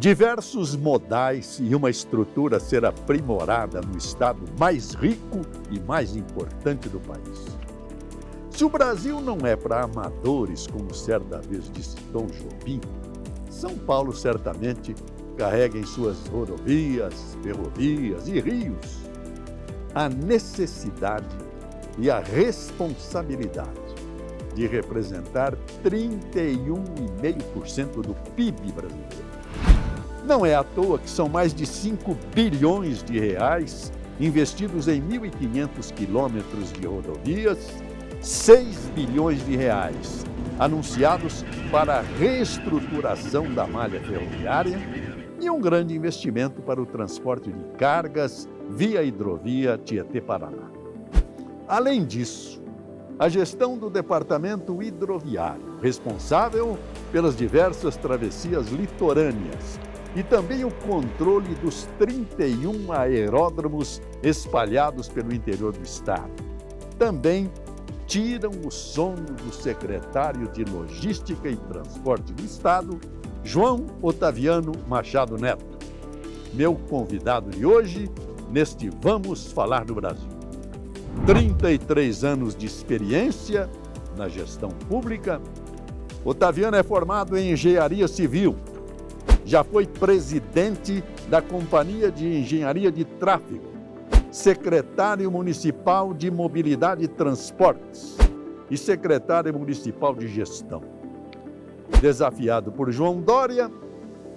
diversos modais e uma estrutura a ser aprimorada no estado mais rico e mais importante do país. Se o Brasil não é para amadores, como certa vez disse Tom Jobim, São Paulo certamente carrega em suas rodovias, ferrovias e rios a necessidade e a responsabilidade de representar 31,5% do PIB brasileiro. Não é à toa que são mais de 5 bilhões de reais investidos em 1.500 quilômetros de rodovias, 6 bilhões de reais anunciados para a reestruturação da malha ferroviária e um grande investimento para o transporte de cargas via hidrovia Tietê-Paraná. Além disso, a gestão do Departamento Hidroviário, responsável pelas diversas travessias litorâneas, e também o controle dos 31 aeródromos espalhados pelo interior do estado, também tiram o sono do secretário de Logística e Transporte do Estado, João Otaviano Machado Neto, meu convidado de hoje neste Vamos Falar do Brasil. 33 anos de experiência na gestão pública, Otaviano é formado em Engenharia Civil, já foi presidente da Companhia de Engenharia de Tráfego, secretário municipal de Mobilidade e Transportes e secretário municipal de Gestão. Desafiado por João Dória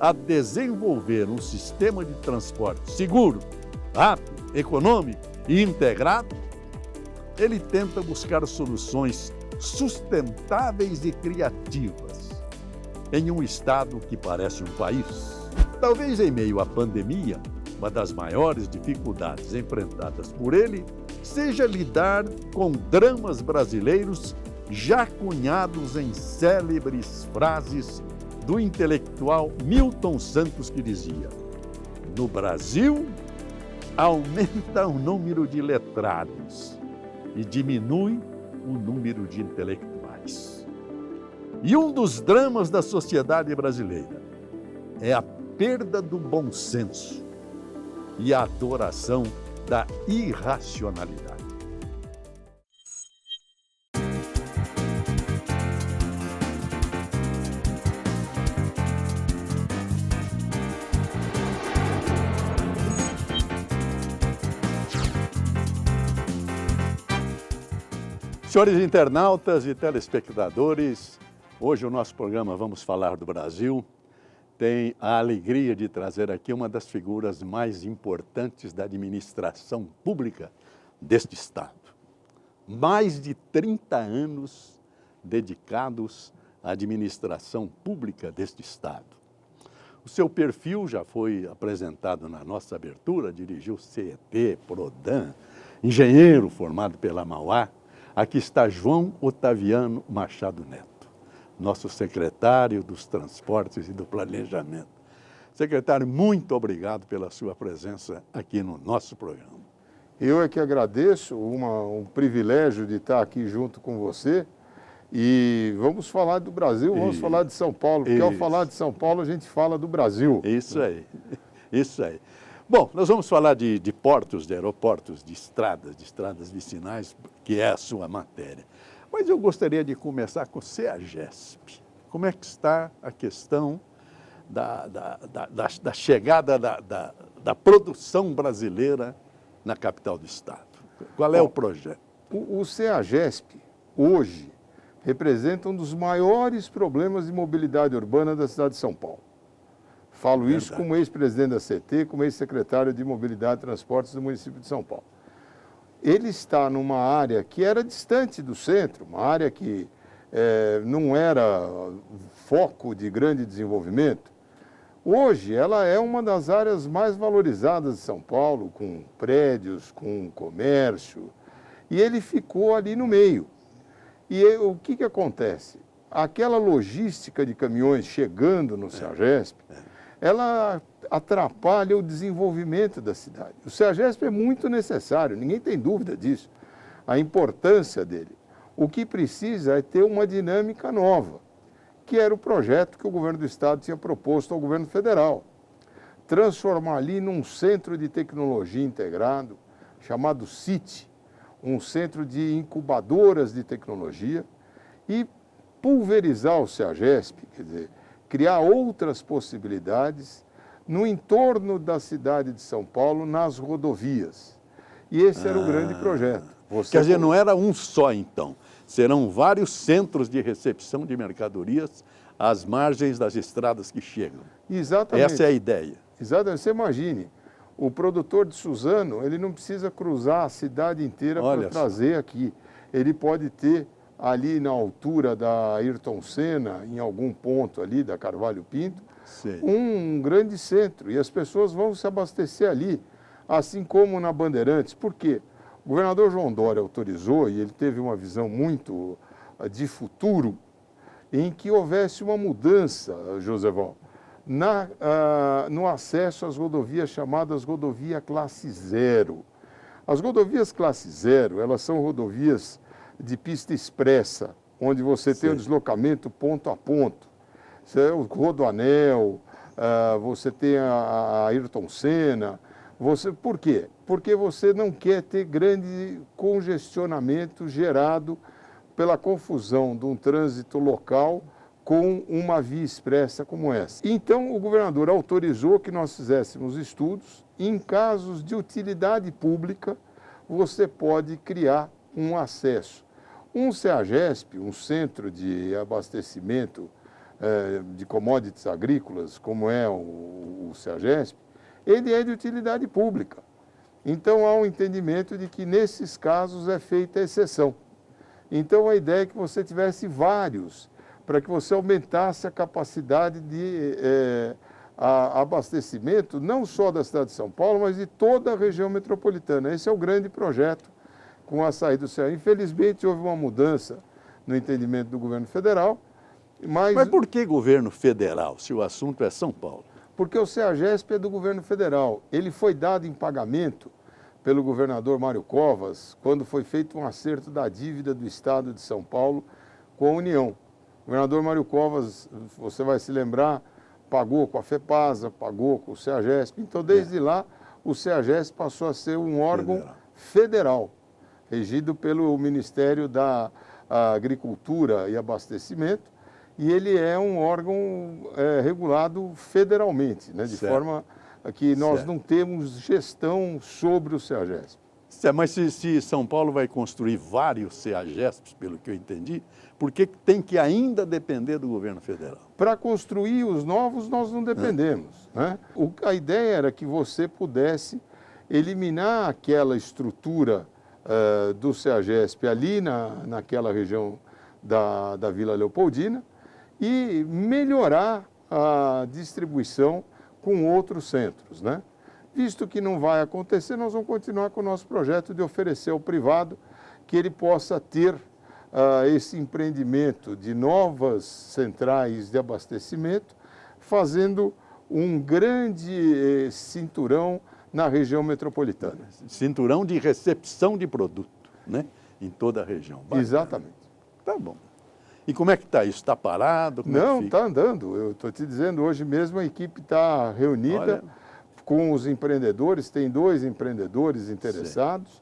a desenvolver um sistema de transporte seguro, rápido, econômico e integrado, ele tenta buscar soluções sustentáveis e criativas em um estado que parece um país. Talvez em meio à pandemia, uma das maiores dificuldades enfrentadas por ele seja lidar com dramas brasileiros já cunhados em célebres frases do intelectual Milton Santos, que dizia: no Brasil, aumenta o número de letrados e diminui o número de intelectuais. E um dos dramas da sociedade brasileira é a perda do bom senso e a adoração da irracionalidade. Senhores internautas e telespectadores, hoje o nosso programa Vamos Falar do Brasil tem a alegria de trazer aqui uma das figuras mais importantes da administração pública deste estado. Mais de 30 anos dedicados à administração pública deste estado. O seu perfil já foi apresentado na nossa abertura, dirigiu CET, Prodan, engenheiro formado pela Mauá. Aqui está João Otaviano Machado Neto, nosso secretário dos Transportes e do Planejamento. Secretário, muito obrigado pela sua presença aqui no nosso programa. Eu é que agradeço, um privilégio de estar aqui junto com você. E vamos falar do Brasil, vamos falar de São Paulo, porque ao falar de São Paulo a gente fala do Brasil. Isso aí, isso aí. Bom, nós vamos falar de portos, de aeroportos, de estradas vicinais, que é a sua matéria. Mas eu gostaria de começar com o CEAGESP. Como é que está a questão da chegada da produção brasileira na capital do estado? Qual é o projeto? O CEAGESP, hoje, representa um dos maiores problemas de mobilidade urbana da cidade de São Paulo. Falo isso como ex-presidente da CET, como ex-secretário de Mobilidade e Transportes do município de São Paulo. Ele está numa área que era distante do centro, uma área que não era foco de grande desenvolvimento. Hoje, ela é uma das áreas mais valorizadas de São Paulo, com prédios, com comércio, e ele ficou ali no meio. E o que acontece? Aquela logística de caminhões chegando no CEAGESP, ela atrapalha o desenvolvimento da cidade. O CEAGESP é muito necessário, ninguém tem dúvida disso, a importância dele. O que precisa é ter uma dinâmica nova, que era o projeto que o governo do estado tinha proposto ao governo federal. transformar ali num centro de tecnologia integrado, chamado CIT, um centro de incubadoras de tecnologia, e pulverizar o CEAGESP, quer dizer, criar outras possibilidades no entorno da cidade de São Paulo, nas rodovias. E esse era o grande projeto. Quer dizer, não era um só, então. Serão vários centros de recepção de mercadorias às margens das estradas que chegam. Exatamente. Essa é a ideia. Exatamente. Você imagine, o produtor de Suzano, ele não precisa cruzar a cidade inteira para trazer aqui. Ele pode ter ali na altura da Ayrton Senna, em algum ponto ali da Carvalho Pinto, um grande centro. E as pessoas vão se abastecer ali, assim como na Bandeirantes. Por quê? O governador João Dória autorizou, e ele teve uma visão muito de futuro, em que houvesse uma mudança, Josevão, no acesso às rodovias chamadas rodovia classe zero. As rodovias classe zero, elas são rodovias de pista expressa, onde você tem o deslocamento ponto a ponto. Você é o Rodoanel, você tem a Ayrton Senna. Por quê? Porque você não quer ter grande congestionamento gerado pela confusão de um trânsito local com uma via expressa como essa. Então, o governador autorizou que nós fizéssemos estudos. Em casos de utilidade pública, você pode criar um acesso. Um CEAGESP, um centro de abastecimento de commodities agrícolas, como é o CEAGESP, ele é de utilidade pública. Então, há um entendimento de que, nesses casos, é feita exceção. Então, a ideia é que você tivesse vários, para que você aumentasse a capacidade de abastecimento, não só da cidade de São Paulo, mas de toda a região metropolitana. Esse é o grande projeto com a saída do CEA. Infelizmente, houve uma mudança no entendimento do governo federal. Mas por que governo federal, se o assunto é São Paulo? Porque o CEAGESP é do governo federal. Ele foi dado em pagamento pelo governador Mário Covas, quando foi feito um acerto da dívida do Estado de São Paulo com a União. O governador Mário Covas, você vai se lembrar, pagou com a FEPASA, pagou com o CEAGESP. Então, desde lá, o CEAGESP passou a ser um órgão federal, regido pelo Ministério da Agricultura e Abastecimento, e ele é um órgão regulado federalmente, né, de forma que nós não temos gestão sobre o CEAGESP. Mas se São Paulo vai construir vários CEAGESPs, pelo que eu entendi, por que tem que ainda depender do governo federal? Para construir os novos, nós não dependemos. Né? A ideia era que você pudesse eliminar aquela estrutura do CEAGESP ali naquela região da Vila Leopoldina e melhorar a distribuição com outros centros, né? Visto que não vai acontecer, nós vamos continuar com o nosso projeto de oferecer ao privado que ele possa ter esse empreendimento de novas centrais de abastecimento, fazendo um grande cinturão na região metropolitana. Cinturão de recepção de produto, né? Em toda a região. Bacana. Exatamente. Tá bom. E como é que está isso? Está parado? Não, está andando. Eu estou te dizendo, hoje mesmo a equipe está reunida com os empreendedores, tem 2 empreendedores interessados.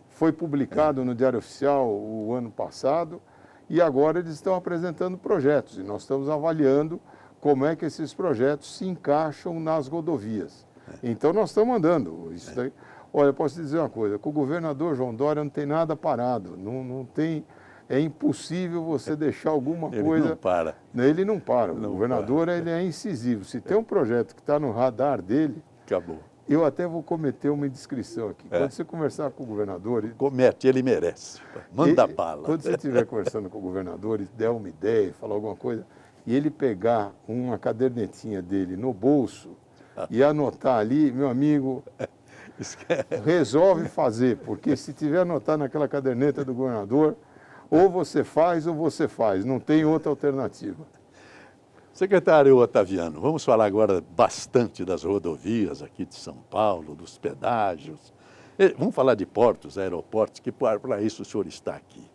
Foi publicado no Diário Oficial o ano passado e agora eles estão apresentando projetos e nós estamos avaliando como é que esses projetos se encaixam nas rodovias. Então nós estamos andando. Isso daí, olha, posso te dizer uma coisa, com o governador João Dória não tem nada parado, não tem... É impossível você deixar alguma coisa... Ele não para. Ele não para. O governador ele é incisivo. Se tem um projeto que está no radar dele... Acabou. Eu até vou cometer uma indiscrição aqui. Quando você conversar com o governador... Comete, ele merece. Manda bala. Quando você estiver conversando com o governador e der uma ideia, falar alguma coisa, e ele pegar uma cadernetinha dele no bolso e anotar ali, meu amigo... Resolve fazer, porque se tiver anotar naquela caderneta do governador... Ou você faz, não tem outra alternativa. Secretário Otaviano, vamos falar agora bastante das rodovias aqui de São Paulo, dos pedágios. Vamos falar de portos, aeroportos, que para isso o senhor está aqui.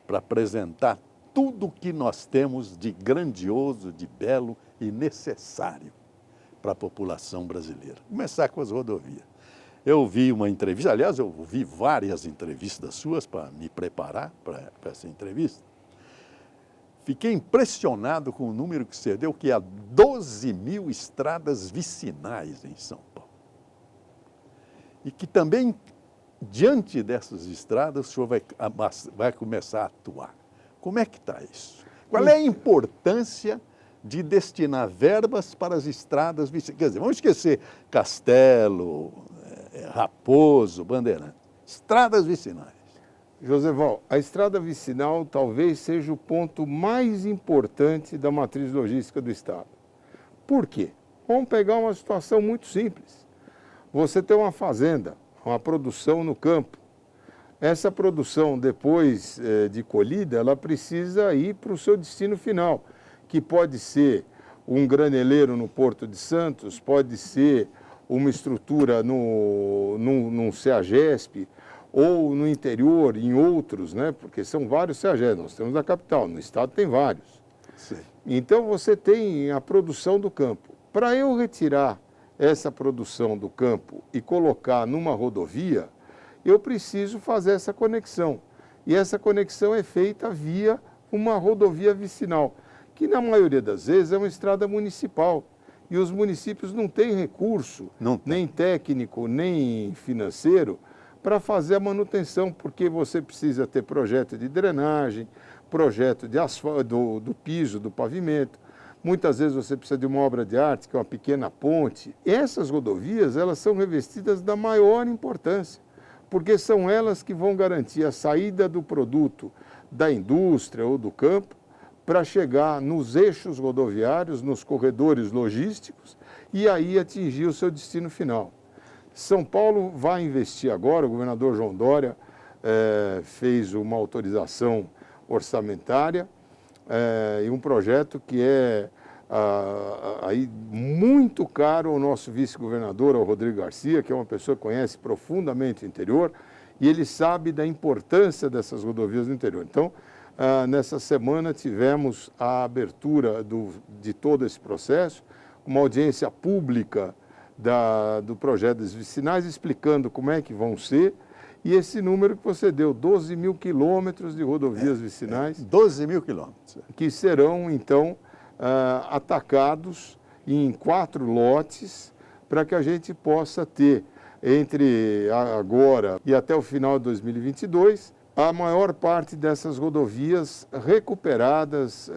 Para apresentar tudo o que nós temos de grandioso, de belo e necessário para a população brasileira. Começar com as rodovias. Eu vi uma entrevista, aliás, eu vi várias entrevistas suas para me preparar para essa entrevista. Fiquei impressionado com o número que você deu, que há 12 mil estradas vicinais em São Paulo. E que também, diante dessas estradas, o senhor vai começar a atuar. Como é que está isso? Qual é a importância de destinar verbas para as estradas vicinais? Quer dizer, vamos esquecer Castelo, Raposo, Bandeirante. Estradas vicinais. Joseval, a estrada vicinal talvez seja o ponto mais importante da matriz logística do Estado. Por quê? Vamos pegar uma situação muito simples. Você tem uma fazenda, uma produção no campo. Essa produção, depois de colhida, ela precisa ir para o seu destino final, que pode ser um graneleiro no Porto de Santos, pode ser uma estrutura num CEAGESP, ou no interior, em outros, né? Porque são vários CEAGES, nós temos na capital, no estado tem vários. Sim. Então você tem a produção do campo. Para eu retirar essa produção do campo e colocar numa rodovia, eu preciso fazer essa conexão. E essa conexão é feita via uma rodovia vicinal, que na maioria das vezes é uma estrada municipal. E os municípios não têm recurso, nem técnico, nem financeiro, para fazer a manutenção, porque você precisa ter projeto de drenagem, projeto de asfalto, do piso, do pavimento. Muitas vezes você precisa de uma obra de arte, que é uma pequena ponte. Essas rodovias, elas são revestidas da maior importância, porque são elas que vão garantir a saída do produto da indústria ou do campo para chegar nos eixos rodoviários, nos corredores logísticos e aí atingir o seu destino final. São Paulo vai investir agora, o governador João Dória fez uma autorização orçamentária e um projeto que é aí muito caro ao nosso vice-governador, ao Rodrigo Garcia, que é uma pessoa que conhece profundamente o interior e ele sabe da importância dessas rodovias no interior. Então, nessa semana tivemos a abertura de todo esse processo, uma audiência pública do projeto dos vicinais, explicando como é que vão ser, e esse número que você deu, 12 mil quilômetros de rodovias vicinais. 12 mil quilômetros. Que serão, então, atacados em 4 lotes, para que a gente possa ter, entre agora e até o final de 2022, a maior parte dessas rodovias recuperadas,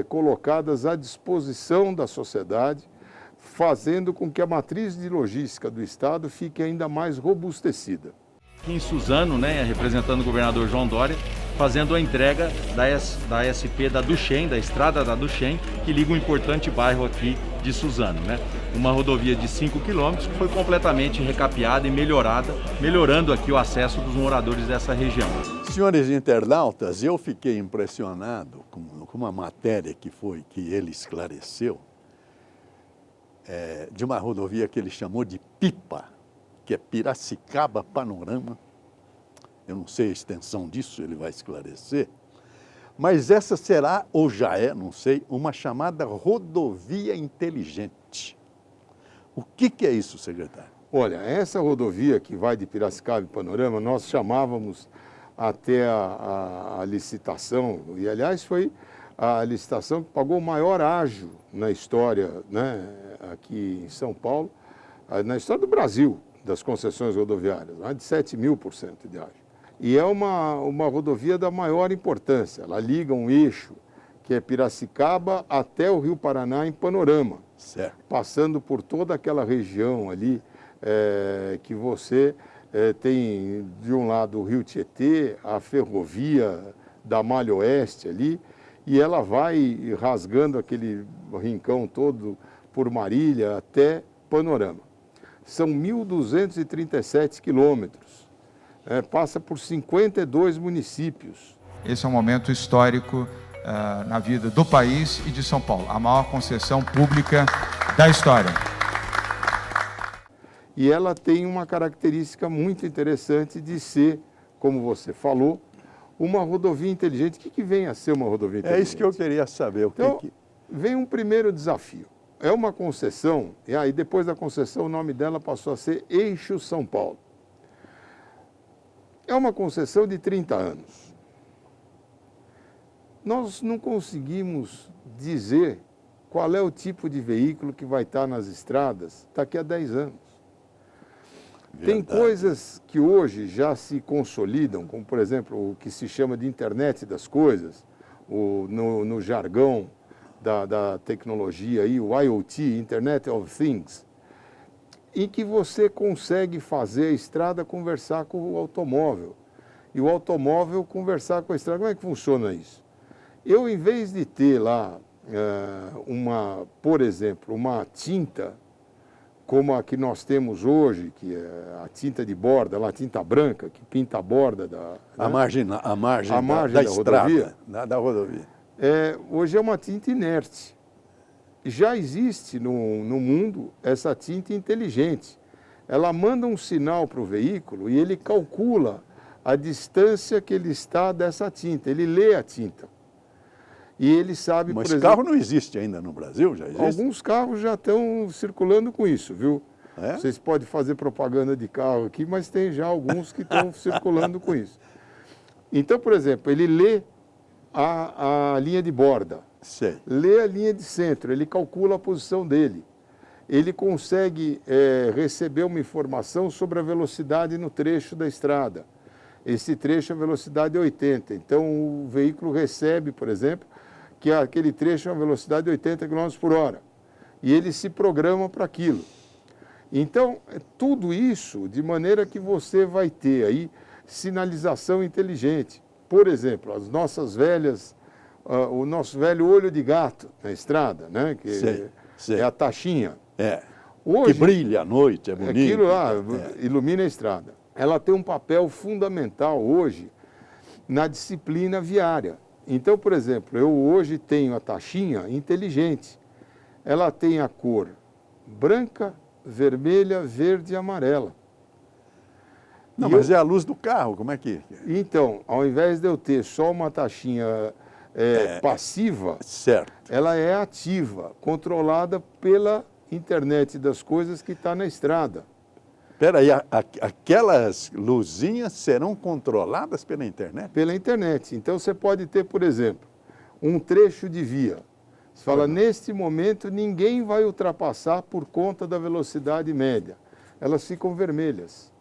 colocadas à disposição da sociedade, fazendo com que a matriz de logística do Estado fique ainda mais robustecida. Aqui em Suzano, né, representando o governador João Dória, fazendo a entrega da SP da Duchém, da estrada da Duchém, que liga um importante bairro aqui de Suzano, né? Uma rodovia de 5 quilômetros que foi completamente recapeada e melhorada, melhorando aqui o acesso dos moradores dessa região. Senhores internautas, eu fiquei impressionado com uma matéria que ele esclareceu, de uma rodovia que ele chamou de PIPA, que é Piracicaba Panorama. Eu não sei a extensão disso, ele vai esclarecer. Mas essa será, ou já é, não sei, uma chamada rodovia inteligente. O que é isso, secretário? Olha, essa rodovia que vai de Piracicaba e Panorama, nós chamávamos até a licitação, e aliás foi a licitação que pagou o maior ágio na história, né, aqui em São Paulo, na história do Brasil, das concessões rodoviárias, mais de 7.000% de ágio. E é uma rodovia da maior importância, ela liga um eixo que é Piracicaba até o Rio Paraná em Panorama, certo, passando por toda aquela região ali que você tem de um lado o Rio Tietê, a ferrovia da Malha Oeste ali, e ela vai rasgando aquele rincão todo por Marília até Panorama. São 1.237 quilômetros, passa por 52 municípios. Esse é um momento histórico na vida do país e de São Paulo, a maior concessão pública da história. E ela tem uma característica muito interessante de ser, como você falou, uma rodovia inteligente. O que vem a ser uma rodovia inteligente? É isso que eu queria saber. Então, vem um primeiro desafio. é uma concessão, e aí depois da concessão o nome dela passou a ser Eixo São Paulo. É uma concessão de 30 anos. Nós não conseguimos dizer qual é o tipo de veículo que vai estar nas estradas daqui a 10 anos. Tem coisas que hoje já se consolidam, como, por exemplo, o que se chama de internet das coisas, no jargão da tecnologia, aí, o IoT, Internet of Things, em que você consegue fazer a estrada conversar com o automóvel e o automóvel conversar com a estrada. Como é que funciona isso? Eu, em vez de ter lá, por exemplo, uma tinta como a que nós temos hoje, que é a tinta de borda, a tinta branca, que pinta a borda a margem da rodovia. Da rodovia. Hoje é uma tinta inerte. Já existe no mundo essa tinta inteligente. Ela manda um sinal para o veículo e ele calcula a distância que ele está dessa tinta. Ele lê a tinta. E ele sabe, Mas por exemplo... Mas carro não existe ainda no Brasil? Já existe? Alguns carros já estão circulando com isso, viu? É? Vocês podem fazer propaganda de carro aqui, mas tem já alguns que estão circulando com isso. Então, por exemplo, ele lê a linha de borda, lê a linha de centro, ele calcula a posição dele. Ele consegue receber uma informação sobre a velocidade no trecho da estrada. Esse trecho, a velocidade é 80. Então, o veículo recebe, por exemplo, que aquele trecho é uma velocidade de 80 km por hora. E ele se programa para aquilo. Então, tudo isso de maneira que você vai ter aí sinalização inteligente. Por exemplo, as nossas velhas, o nosso velho olho de gato na estrada, né? Que é a taxinha. Hoje, que brilha à noite, é bonito. Aquilo lá ilumina a estrada. Ela tem um papel fundamental hoje na disciplina viária. Então, por exemplo, eu hoje tenho a taxinha inteligente. Ela tem a cor branca, vermelha, verde e amarela. Não, mas é a luz do carro, como é que... Então, ao invés de eu ter só uma taxinha passiva, ela é ativa, controlada pela internet das coisas que está na estrada. Espera aí, aquelas luzinhas serão controladas pela internet? Pela internet. Então, você pode ter, por exemplo, um trecho de via. Você fala, neste momento, ninguém vai ultrapassar por conta da velocidade média. Elas ficam vermelhas.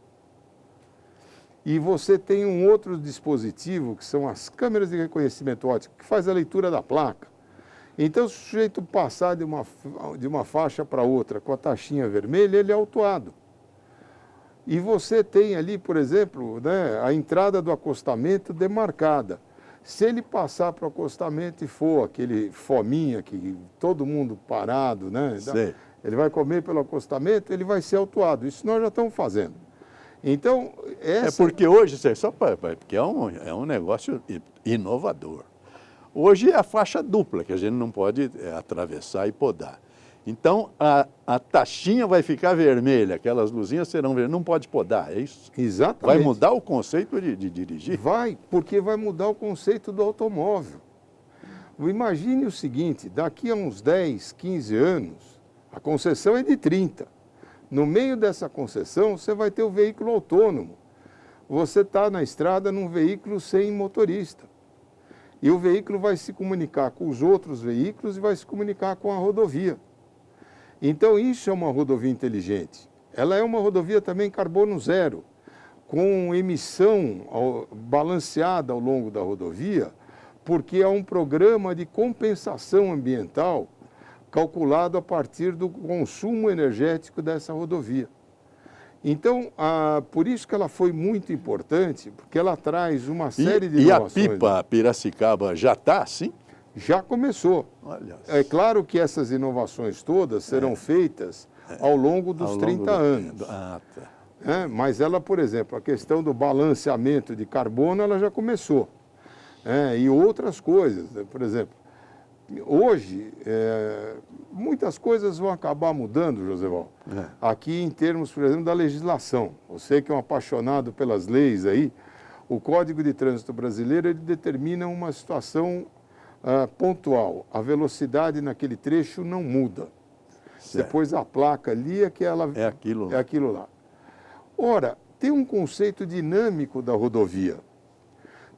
E você tem um outro dispositivo, que são as câmeras de reconhecimento óptico, que faz a leitura da placa. Então, se o sujeito passar de uma faixa para outra com a taxinha vermelha, ele é autuado. E você tem ali, por exemplo, né, a entrada do acostamento demarcada. Se ele passar para o acostamento e for aquele fominha, que todo mundo parado, né, ele vai comer pelo acostamento, ele vai ser autuado. Isso nós já estamos fazendo. Então, porque hoje, porque é um negócio inovador. Hoje é a faixa dupla, que a gente não pode atravessar e podar. Então, a taxinha vai ficar vermelha, aquelas luzinhas serão vermelhas, não pode podar, é isso? Exatamente. Vai mudar o conceito de dirigir? Vai, porque vai mudar o conceito do automóvel. Imagine o seguinte, daqui a uns 10, 15 anos, a concessão é de 30. No meio dessa concessão, você vai ter o veículo autônomo. Você está na estrada num veículo sem motorista. E o veículo vai se comunicar com os outros veículos e vai se comunicar com a rodovia. Então, isso é uma rodovia inteligente. Ela é uma rodovia também carbono zero, com emissão balanceada ao longo da rodovia, porque é um programa de compensação ambiental calculado a partir do consumo energético dessa rodovia. Então, por isso que ela foi muito importante, porque ela traz uma série de inovações. E a Pipa Piracicaba já está assim? Já começou. Olha. É claro que essas inovações todas serão feitas ao longo dos 30 anos. Mas ela, por exemplo, a questão do balanceamento de carbono, ela já começou. E outras coisas, né? Por exemplo, hoje, muitas coisas vão acabar mudando, Joséval. Aqui em termos, por exemplo, da legislação. Você que é um apaixonado pelas leis aí, o Código de Trânsito Brasileiro, ele determina uma situação pontual. A velocidade naquele trecho não muda. Você Certo. pôs a placa ali, É aquilo. é aquilo lá. Ora, tem um conceito dinâmico da rodovia.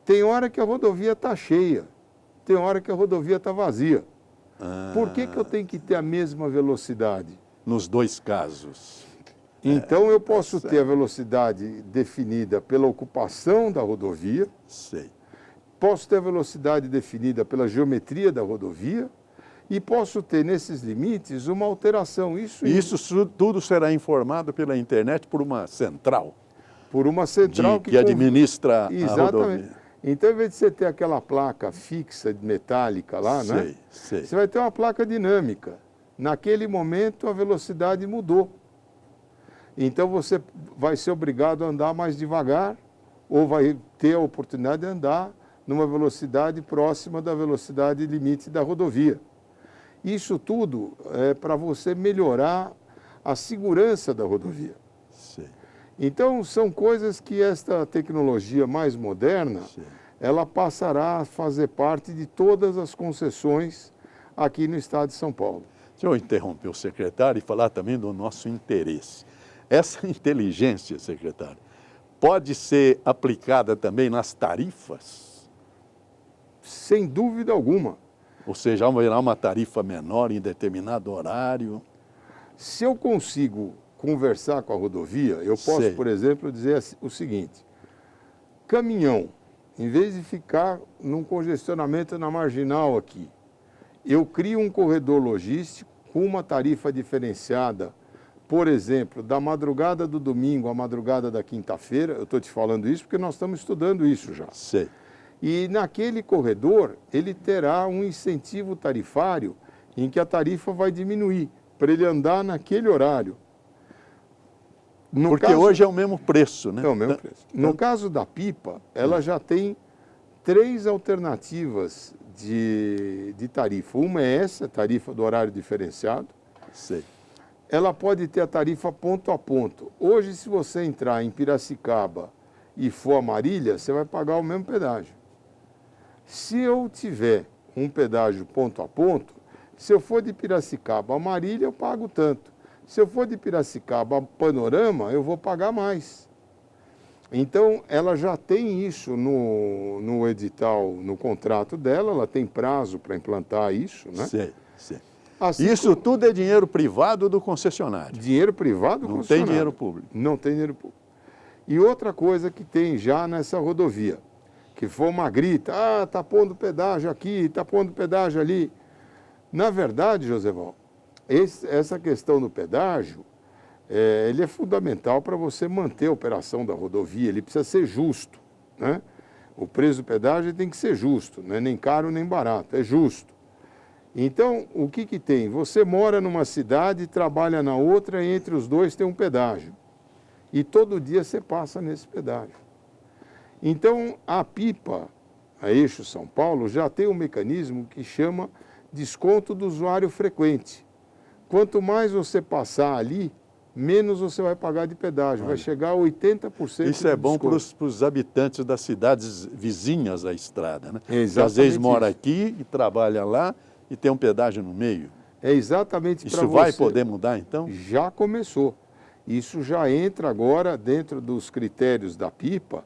Tem hora que a rodovia está cheia, tem hora que a rodovia está vazia. Por que eu tenho que ter a mesma velocidade? Nos dois casos. Então eu posso ter a velocidade definida pela ocupação da rodovia, Sei. posso ter a velocidade definida pela geometria da rodovia e posso ter nesses limites uma alteração. Isso tudo será informado pela internet por uma central por uma central que administra a Exatamente. rodovia. Então, ao invés de você ter aquela placa fixa, metálica lá, né? Sei. Você vai ter uma placa dinâmica. Naquele momento, a velocidade mudou. Então, você vai ser obrigado a andar mais devagar ou vai ter a oportunidade de andar numa velocidade próxima da velocidade limite da rodovia. Isso tudo é para você melhorar a segurança da rodovia. Sei. Então, são coisas que esta tecnologia mais moderna, ela passará a fazer parte de todas as concessões aqui no estado de São Paulo. Deixa eu interromper o secretário e falar também do nosso interesse. Essa inteligência, secretário, pode ser aplicada também nas tarifas? Sem dúvida alguma. Ou seja, haverá uma tarifa menor em determinado horário? Se eu consigo conversar com a rodovia, eu posso, Sei. por exemplo, dizer o seguinte: caminhão, em vez de ficar num congestionamento na marginal aqui, eu crio um corredor logístico com uma tarifa diferenciada, por exemplo, da madrugada do domingo à madrugada da quinta-feira. Eu estou te falando isso porque nós estamos estudando isso já. Sei. E naquele corredor, ele terá um incentivo tarifário em que a tarifa vai diminuir, para ele andar naquele horário. Porque hoje é o mesmo preço, né? É o mesmo preço. No caso da pipa, ela já tem 3 alternativas de tarifa. Uma é essa, tarifa do horário diferenciado. Sei. Ela pode ter a tarifa ponto a ponto. Hoje, se você entrar em Piracicaba e for a Marília, você vai pagar o mesmo pedágio. Se eu tiver um pedágio ponto a ponto, se eu for de Piracicaba a Marília, eu pago tanto. Se eu for de Piracicaba a Panorama, eu vou pagar mais. Então, ela já tem isso no edital, no contrato dela, ela tem prazo para implantar isso, né? Sei. Assim Isso tudo é dinheiro privado do concessionário. Dinheiro privado do Não tem concessionário. dinheiro público. Não tem dinheiro público. E outra coisa que tem já nessa rodovia, que foi uma grita, tá pondo pedágio aqui, tá pondo pedágio ali. Na verdade, Joseval, essa questão do pedágio, ele é fundamental para você manter a operação da rodovia, ele precisa ser justo, né? O preço do pedágio tem que ser justo, não é nem caro nem barato, é justo. Então, o que tem? Você mora numa cidade, trabalha na outra, e entre os dois tem um pedágio. E todo dia você passa nesse pedágio. Então, a pipa, a Eixo São Paulo, já tem um mecanismo que chama desconto do usuário frequente. Quanto mais você passar ali, menos você vai pagar de pedágio. Vai chegar a 80% Isso é de bom para desconto. os habitantes das cidades vizinhas à estrada, né? Exatamente Que às vezes mora isso. aqui e trabalha lá e tem um pedágio no meio. É exatamente para você. Isso vai poder mudar, então? Já começou. Isso já entra agora dentro dos critérios da pipa.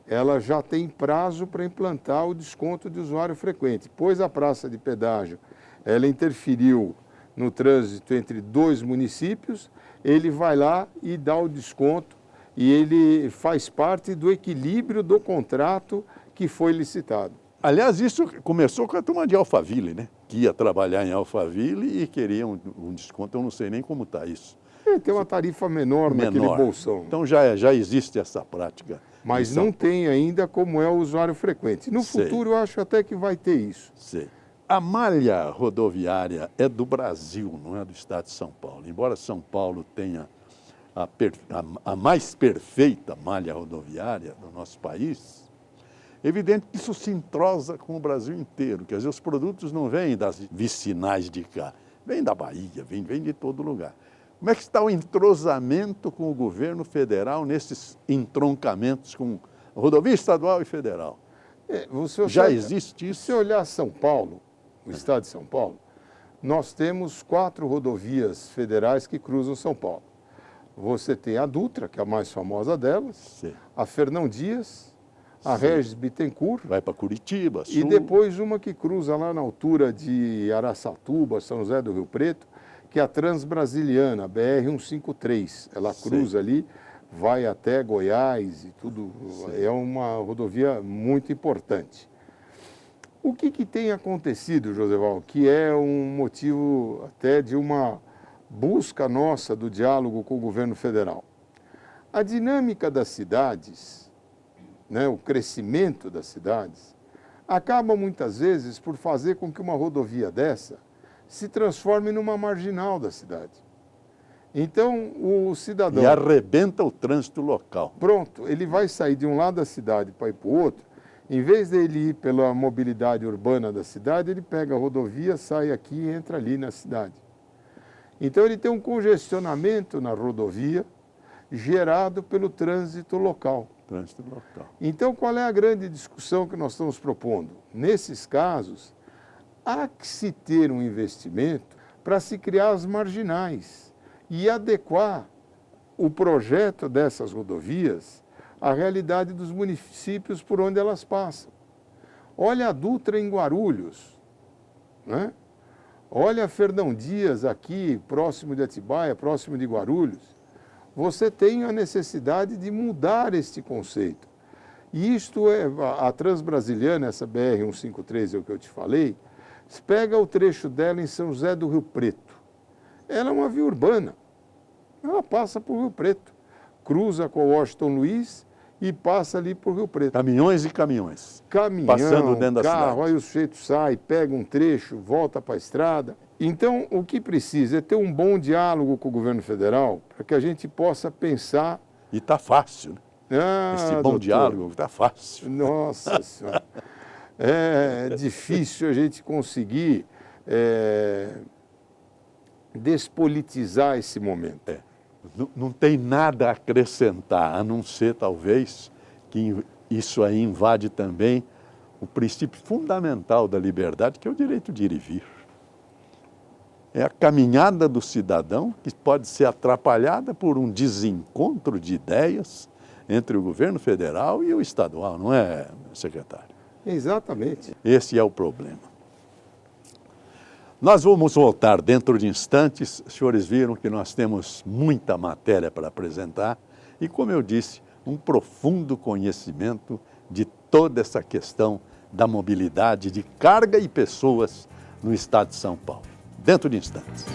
Ela já tem prazo para implantar o desconto de usuário frequente. Pois a praça de pedágio, ela interferiu no trânsito entre 2 municípios, ele vai lá e dá o desconto e ele faz parte do equilíbrio do contrato que foi licitado. Aliás, isso começou com a turma de Alphaville, né? Que ia trabalhar em Alphaville e queria um desconto. Eu não sei nem como está isso. Tem uma tarifa menor naquele bolsão. Então já existe essa prática. Mas não tem ainda como é o usuário frequente. No Sei. futuro, eu acho até que vai ter isso. Sei. A malha rodoviária é do Brasil, não é do estado de São Paulo. Embora São Paulo tenha a mais perfeita malha rodoviária do nosso país, é evidente que isso se entrosa com o Brasil inteiro. Quer dizer, os produtos não vêm das vicinais de cá, vêm da Bahia, vêm de todo lugar. Como é que está o entrosamento com o governo federal nesses entroncamentos com rodovia estadual e federal? Já existe Se isso? você olhar São Paulo, o estado de São Paulo, nós temos 4 rodovias federais que cruzam São Paulo. Você tem a Dutra, que é a mais famosa delas, Sim. a Fernão Dias, a Sim. Regis Bittencourt, Vai para Curitiba, e sul. depois uma que cruza lá na altura de Araçatuba, São José do Rio Preto, que é a Transbrasiliana, a BR-153. Ela Sim. cruza ali, vai até Goiás e tudo. Sim. É uma rodovia muito importante. O que tem acontecido, Joseval, que é um motivo até de uma busca nossa do diálogo com o governo federal? A dinâmica das cidades, né, o crescimento das cidades, acaba muitas vezes por fazer com que uma rodovia dessa se transforme numa marginal da cidade. Então, o cidadão... E arrebenta o trânsito local. Pronto, ele vai sair de um lado da cidade para ir para o outro, em vez dele ir pela mobilidade urbana da cidade, ele pega a rodovia, sai aqui e entra ali na cidade. Então, ele tem um congestionamento na rodovia gerado pelo trânsito local. Trânsito local. Então, qual é a grande discussão que nós estamos propondo? Nesses casos, há que se ter um investimento para se criar as marginais e adequar o projeto dessas rodovias à realidade dos municípios por onde elas passam. Olha a Dutra em Guarulhos, né? Olha a Fernão Dias aqui, próximo de Atibaia, próximo de Guarulhos. Você tem a necessidade de mudar este conceito. E isto é, a Transbrasiliana, essa BR-153 é o que eu te falei, pega o trecho dela em São José do Rio Preto. Ela é uma via urbana. Ela passa por Rio Preto, cruza com o Washington Luiz e passa ali por Rio Preto. Caminhões e caminhões. Caminhão, Passando dentro da carro, cidade. aí o sujeito sai, pega um trecho, volta para a estrada. Então, o que precisa é ter um bom diálogo com o governo federal para que a gente possa pensar... E está fácil, né? Esse bom doutor, diálogo está fácil. Nossa Senhora. É difícil a gente conseguir despolitizar esse momento. Não tem nada a acrescentar, a não ser, talvez, que isso aí invade também o princípio fundamental da liberdade, que é o direito de ir e vir. É a caminhada do cidadão que pode ser atrapalhada por um desencontro de ideias entre o governo federal e o estadual, não é, secretário? Exatamente. Esse é o problema. Nós vamos voltar dentro de instantes. Os senhores viram que nós temos muita matéria para apresentar e, como eu disse, um profundo conhecimento de toda essa questão da mobilidade de carga e pessoas no estado de São Paulo. Dentro de instantes.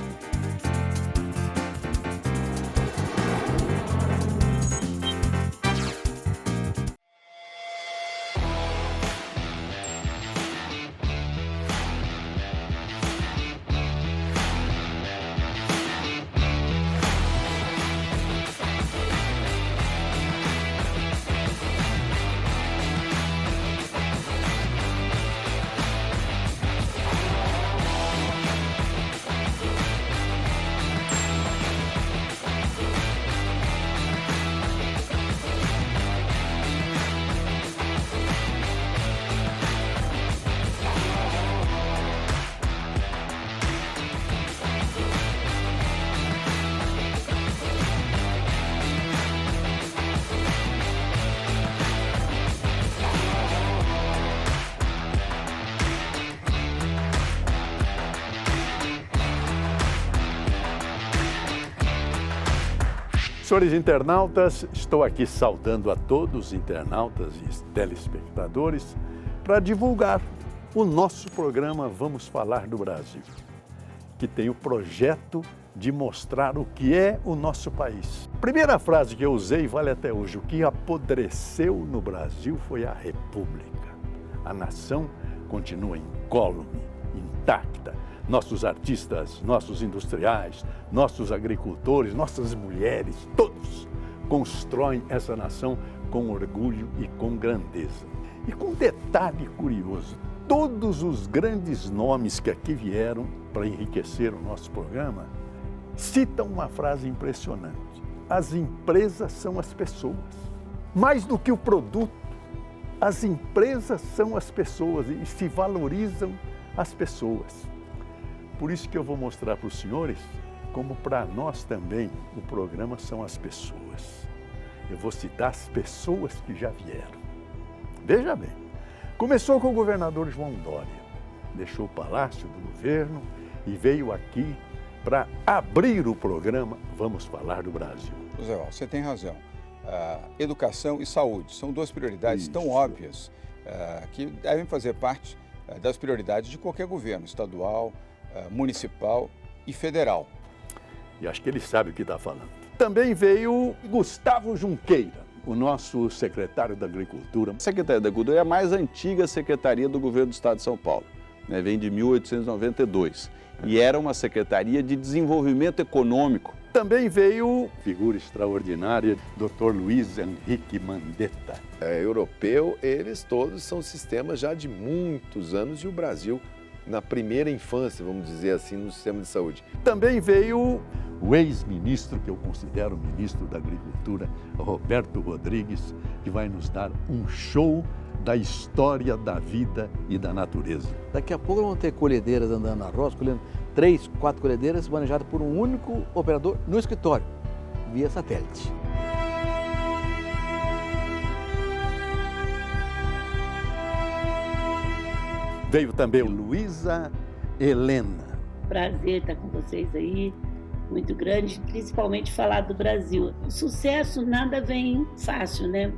Senhores internautas, estou aqui saudando a todos os internautas e telespectadores para divulgar o nosso programa Vamos Falar do Brasil, que tem o projeto de mostrar o que é o nosso país. A primeira frase que eu usei vale até hoje: o que apodreceu no Brasil foi a República. A nação continua incólume, intacta. Nossos artistas, nossos industriais, nossos agricultores, nossas mulheres, todos constroem essa nação com orgulho e com grandeza. E com um detalhe curioso, todos os grandes nomes que aqui vieram para enriquecer o nosso programa citam uma frase impressionante: as empresas são as pessoas. Mais do que o produto, as empresas são as pessoas e se valorizam as pessoas. Por isso que eu vou mostrar para os senhores como para nós também o programa são as pessoas. Eu vou citar as pessoas que já vieram. Veja bem, começou com o governador João Dória, deixou o Palácio do Governo e veio aqui para abrir o programa Vamos Falar do Brasil. José Walter, você tem razão. Educação e saúde são duas prioridades tão óbvias que devem fazer parte das prioridades de qualquer governo, estadual, municipal e federal. E acho que ele sabe o que está falando. Também veio Gustavo Junqueira, o nosso secretário da Agricultura. A Secretaria da Agricultura é a mais antiga secretaria do governo do Estado de São Paulo, né? Vem de 1892 e era uma secretaria de desenvolvimento econômico. Também veio figura extraordinária, Dr. Luiz Henrique Mandetta. Europeu, eles todos são sistemas já de muitos anos e o Brasil na primeira infância, vamos dizer assim, no sistema de saúde. Também veio o ex-ministro, que eu considero ministro da Agricultura, Roberto Rodrigues, que vai nos dar um show da história da vida e da natureza. Daqui a pouco vão ter colhedeiras andando na roça, colhendo 3, 4 colhedeiras manejadas por um único operador no escritório, via satélite. Veio também Luísa Helena. Prazer estar com vocês aí, muito grande, principalmente falar do Brasil. O sucesso nada vem fácil, né?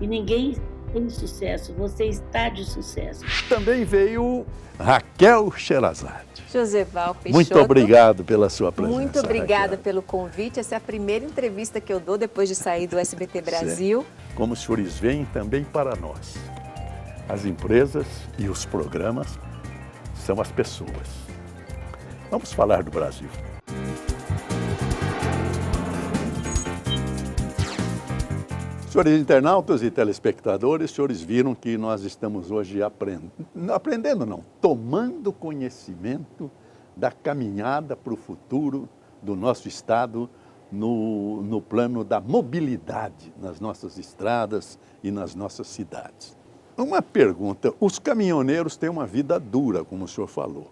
E ninguém tem sucesso, você está de sucesso. Também veio Raquel Sherazade. Joseval Peixoto. Muito obrigado pela sua presença. Muito obrigada Raquel, pelo convite. Essa é a primeira entrevista que eu dou depois de sair do SBT Brasil. Como os senhores veem, também para nós, as empresas e os programas são as pessoas. Vamos falar do Brasil. Senhores internautas e telespectadores, senhores viram que nós estamos hoje tomando conhecimento da caminhada para o futuro do nosso Estado no plano da mobilidade nas nossas estradas e nas nossas cidades. Uma pergunta, os caminhoneiros têm uma vida dura, como o senhor falou.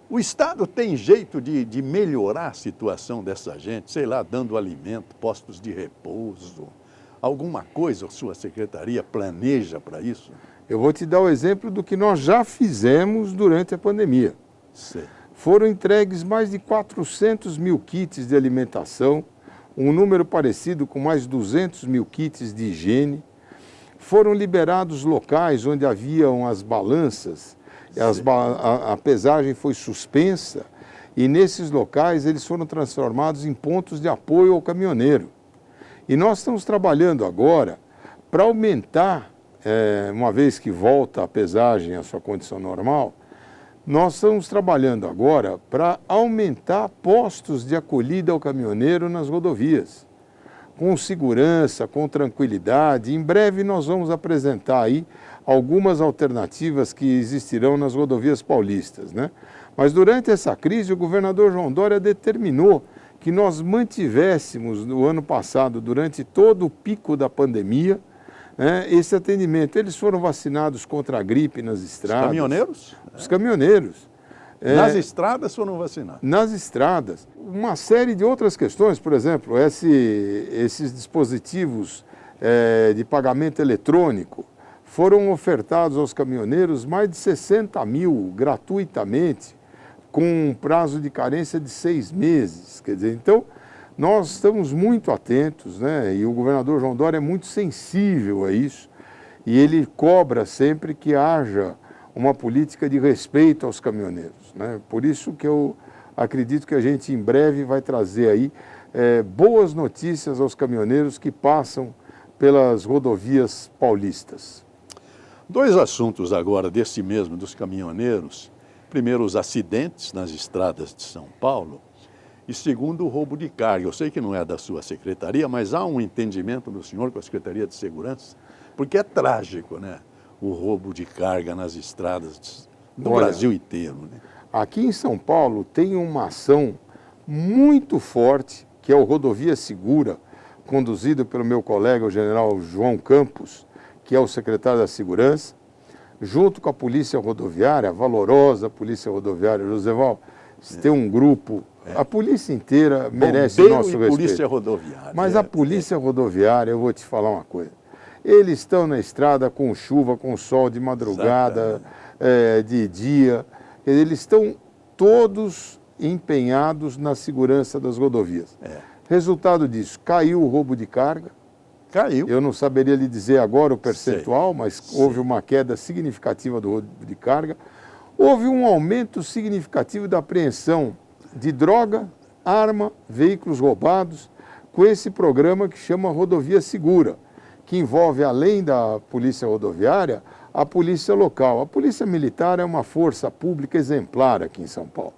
O Estado tem jeito de melhorar a situação dessa gente, sei lá, dando alimento, postos de repouso, alguma coisa a sua secretaria planeja para isso? Eu vou te dar o exemplo do que nós já fizemos durante a pandemia. Sim. Foram entregues mais de 400 mil kits de alimentação, um número parecido com mais 200 mil kits de higiene. Foram liberados locais onde haviam as balanças, a pesagem foi suspensa e nesses locais eles foram transformados em pontos de apoio ao caminhoneiro. E nós estamos trabalhando agora para aumentar, uma vez que volta a pesagem à sua condição normal, nós estamos trabalhando agora para aumentar postos de acolhida ao caminhoneiro nas rodovias, com segurança, com tranquilidade. Em breve nós vamos apresentar aí algumas alternativas que existirão nas rodovias paulistas, né? Mas durante essa crise o governador João Dória determinou que nós mantivéssemos no ano passado, durante todo o pico da pandemia, esse atendimento. Eles foram vacinados contra a gripe nas estradas. Os caminhoneiros? Os caminhoneiros. Nas estradas foram vacinados? Nas estradas. Uma série de outras questões, por exemplo, esses dispositivos de pagamento eletrônico foram ofertados aos caminhoneiros mais de 60 mil gratuitamente, com um prazo de carência de 6 meses. Quer dizer, então, nós estamos muito atentos, né? E o governador João Dória é muito sensível a isso, e ele cobra sempre que haja uma política de respeito aos caminhoneiros, né? Por isso que eu acredito que a gente em breve vai trazer aí boas notícias aos caminhoneiros que passam pelas rodovias paulistas. 2 assuntos agora desse mesmo, dos caminhoneiros. Primeiro, os acidentes nas estradas de São Paulo. E segundo, o roubo de carga. Eu sei que não é da sua secretaria, mas há um entendimento do senhor com a Secretaria de Segurança, porque é trágico, né? O roubo de carga nas estradas do Brasil inteiro, né? Aqui em São Paulo tem uma ação muito forte, que é o Rodovia Segura, conduzido pelo meu colega, o general João Campos, que é o secretário da Segurança. junto com a Polícia Rodoviária, a valorosa Polícia Rodoviária, Joseval, tem um grupo, a polícia inteira merece o nosso respeito. Polícia Rodoviária. Mas a Polícia Rodoviária, eu vou te falar uma coisa, eles estão na estrada com chuva, com sol, de madrugada, de dia, eles estão todos empenhados na segurança das rodovias. Resultado disso, caiu o roubo de carga. Caiu. Eu não saberia lhe dizer agora o percentual, mas houve uma queda significativa do roubo de carga. Houve um aumento significativo da apreensão de droga, arma, veículos roubados, com esse programa que chama Rodovia Segura, que envolve, além da Polícia Rodoviária, a Polícia Local. A Polícia Militar é uma força pública exemplar aqui em São Paulo.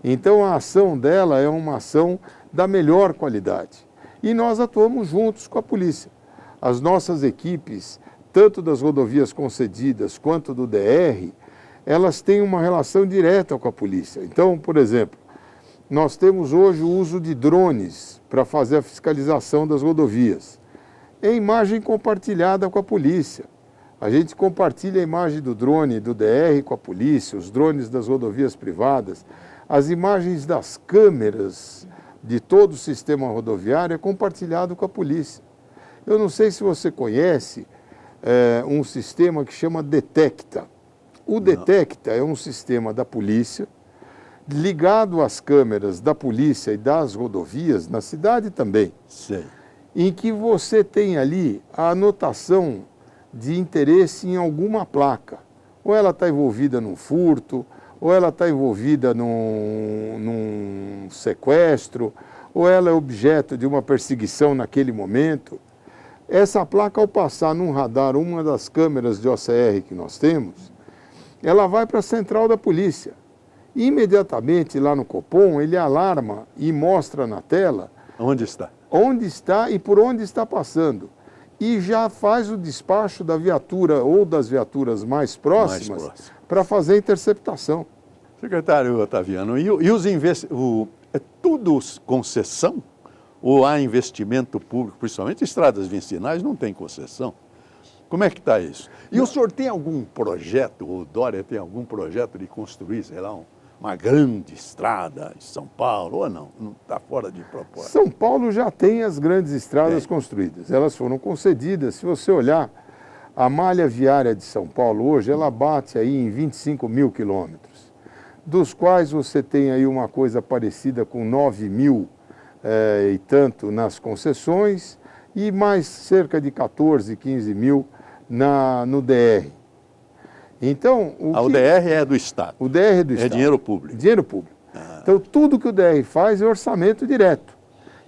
Então, a ação dela é uma ação da melhor qualidade. E nós atuamos juntos com a polícia. As nossas equipes, tanto das rodovias concedidas quanto do DR, elas têm uma relação direta com a polícia. Então, por exemplo, nós temos hoje o uso de drones para fazer a fiscalização das rodovias. É imagem compartilhada com a polícia. A gente compartilha a imagem do drone do DR com a polícia, os drones das rodovias privadas, as imagens das câmeras de todo o sistema rodoviário é compartilhado com a polícia. Eu não sei se você conhece um sistema que chama Detecta. O Detecta é um sistema da polícia ligado às câmeras da polícia e das rodovias, na cidade também, em que você tem ali a anotação de interesse em alguma placa. Ou ela está envolvida num furto, ou ela está envolvida num sequestro, ou ela é objeto de uma perseguição naquele momento. Essa placa, ao passar num radar, uma das câmeras de OCR que nós temos, ela vai para a central da polícia. Imediatamente lá no Copom, ele alarma e mostra na tela onde está. Onde está e por onde está passando. E já faz o despacho da viatura ou das viaturas mais próximas para fazer a interceptação. Secretário Otaviano, e os investimentos, é tudo concessão? Ou há investimento público, principalmente estradas vicinais, não tem concessão? Como é que está isso? E o senhor tem algum projeto, ou o Dória tem algum projeto de construir, sei lá, uma grande estrada em São Paulo, ou não? Não está fora de propósito. São Paulo já tem as grandes estradas construídas. Elas foram concedidas. Se você olhar, a malha viária de São Paulo hoje, ela bate aí em 25 mil quilômetros, dos quais você tem aí uma coisa parecida com 9 mil e tanto nas concessões e mais cerca de 14, 15 mil no DR. Então, o DR é do Estado. O DR é do Estado. É dinheiro público. Dinheiro público. Então, tudo que o DR faz é orçamento direto.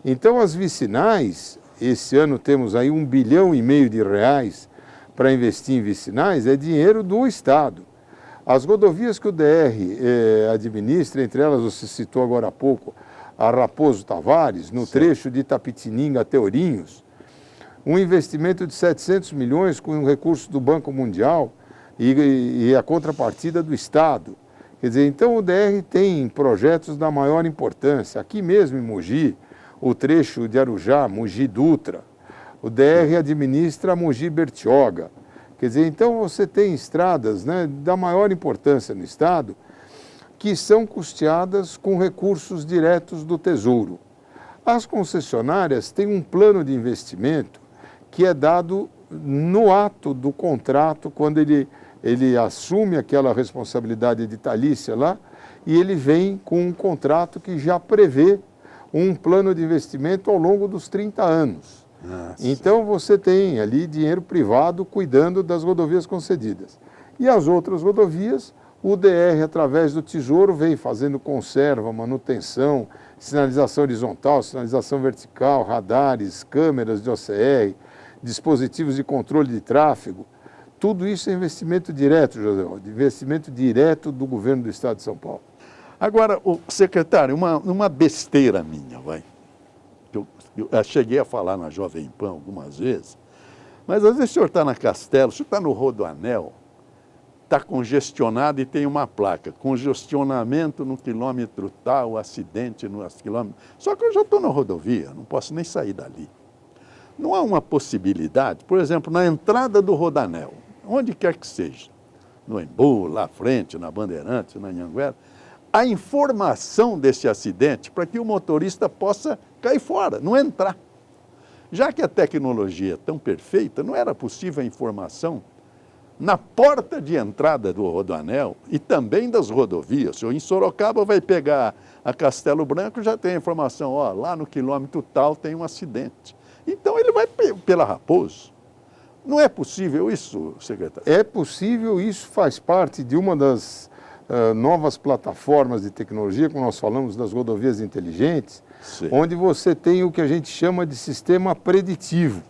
Então, as vicinais, esse ano temos aí R$1,5 bilhão de reais para investir em vicinais, é dinheiro do Estado. As rodovias que o DR administra, entre elas você citou agora há pouco, a Raposo Tavares, no trecho de Itapetininga até Ourinhos, um investimento de 700 milhões com um recurso do Banco Mundial e a contrapartida do Estado. Quer dizer, então o DR tem projetos da maior importância. Aqui mesmo em Mogi, o trecho de Arujá, Mogi-Dutra, o DR administra Mogi-Bertioga. Quer dizer, então você tem estradas, né, da maior importância no Estado que são custeadas com recursos diretos do Tesouro. As concessionárias têm um plano de investimento que é dado no ato do contrato, quando ele assume aquela responsabilidade editalícia lá, e ele vem com um contrato que já prevê um plano de investimento ao longo dos 30 anos. Então você tem ali dinheiro privado cuidando das rodovias concedidas. E as outras rodovias, o DR, através do Tesouro, vem fazendo conserva, manutenção, sinalização horizontal, sinalização vertical, radares, câmeras de OCR, dispositivos de controle de tráfego. Tudo isso é investimento direto, José, investimento direto do governo do Estado de São Paulo. Agora, secretário, uma besteira minha, vai. Eu cheguei a falar na Jovem Pan algumas vezes, mas às vezes o senhor está na Castelo, o senhor está no Rodoanel, está congestionado e tem uma placa, congestionamento no quilômetro tal, acidente no quilômetro. Só que eu já estou na rodovia, não posso nem sair dali. Não há uma possibilidade, por exemplo, na entrada do Rodoanel, onde quer que seja, no Embu, lá à frente, na Bandeirantes, na Anhanguera, a informação desse acidente para que o motorista possa cair fora, não entrar. Já que a tecnologia é tão perfeita, não era possível a informação na porta de entrada do Rodoanel e também das rodovias. Se em Sorocaba vai pegar a Castelo Branco, já tem a informação, ó, lá no quilômetro tal tem um acidente. Então ele vai pela Raposo. Não é possível isso, secretário? É possível, isso faz parte de uma das novas plataformas de tecnologia, como nós falamos das rodovias inteligentes, Sim. onde você tem o que a gente chama de sistema preditivo.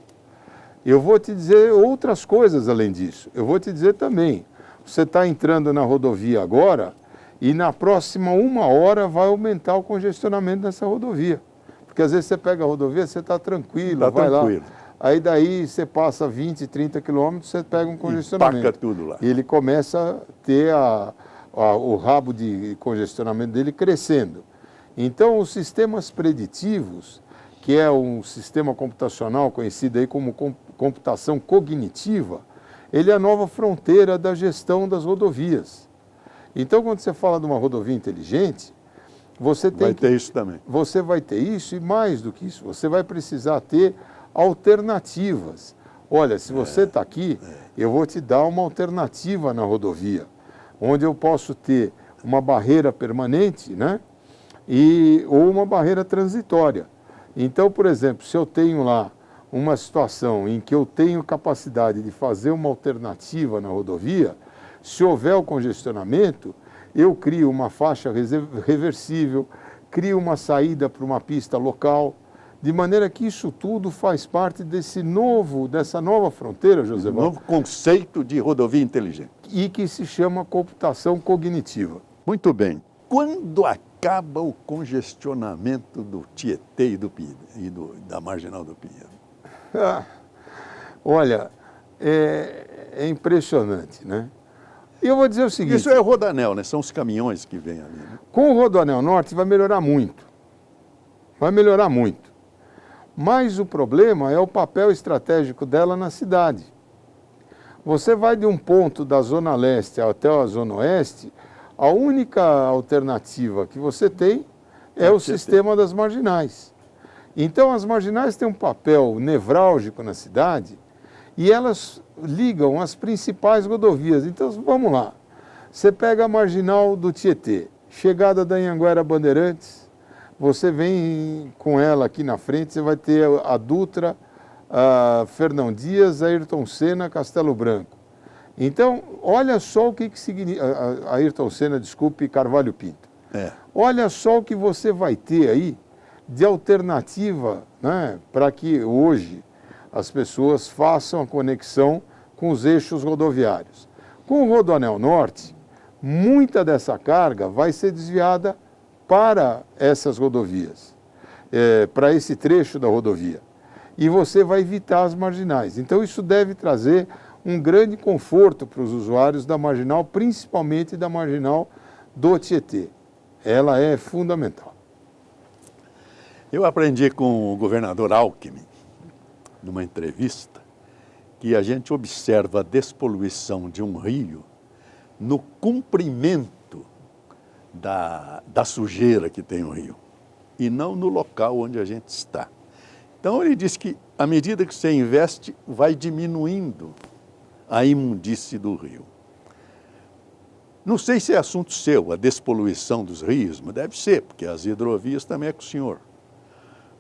Eu vou te dizer outras coisas além disso. Eu vou te dizer também, você está entrando na rodovia agora e na próxima 1 hora vai aumentar o congestionamento dessa rodovia. Porque às vezes você pega a rodovia, você está tranquilo, vai tranquilo. Lá. Aí daí você passa 20, 30 quilômetros, você pega um congestionamento. Empaca tudo lá. E ele começa a ter o rabo de congestionamento dele crescendo. Então, os sistemas preditivos, que é um sistema computacional conhecido aí como computação cognitiva, ele é a nova fronteira da gestão das rodovias. Então, quando você fala de uma rodovia inteligente, você vai ter isso também. Você vai ter isso e mais do que isso, você vai precisar ter alternativas. Olha, se você está aqui, eu vou te dar uma alternativa na rodovia, onde eu posso ter uma barreira permanente, né? Ou uma barreira transitória. Então, por exemplo, se eu tenho lá uma situação em que eu tenho capacidade de fazer uma alternativa na rodovia, se houver o congestionamento, eu crio uma faixa reversível, crio uma saída para uma pista local, de maneira que isso tudo faz parte dessa nova fronteira, José Valdo. Novo conceito de rodovia inteligente. E que se chama computação cognitiva. Muito bem. Quando acaba o congestionamento do Tietê e da Marginal do Pinheiro? Olha, é impressionante, né? E eu vou dizer o seguinte... Isso é o Rodoanel, né? São os caminhões que vêm ali, né? Com o Rodoanel Norte vai melhorar muito. Vai melhorar muito. Mas o problema é o papel estratégico dela na cidade. Você vai de um ponto da Zona Leste até a Zona Oeste, a única alternativa que você tem é o sistema das marginais. Então, as marginais têm um papel nevrálgico na cidade e elas ligam as principais rodovias. Então, vamos lá. Você pega a marginal do Tietê, chegada da Anhanguera Bandeirantes, você vem com ela aqui na frente, você vai ter a Dutra, a Fernão Dias, a Ayrton Senna, Castelo Branco. Então, olha só o que significa, a Ayrton Senna, desculpe, Carvalho Pinto. Olha só o que você vai ter aí de alternativa, né, para que hoje as pessoas façam a conexão com os eixos rodoviários. Com o Rodoanel Norte, muita dessa carga vai ser desviada para essas rodovias, para esse trecho da rodovia. E você vai evitar as marginais. Então, isso deve trazer um grande conforto para os usuários da marginal, principalmente da marginal do Tietê. Ela é fundamental. Eu aprendi com o governador Alckmin, numa entrevista, que a gente observa a despoluição de um rio no comprimento da sujeira que tem o rio, e não no local onde a gente está. Então ele diz que à medida que você investe, vai diminuindo a imundície do rio. Não sei se é assunto seu, a despoluição dos rios, mas deve ser, porque as hidrovias também é com o senhor.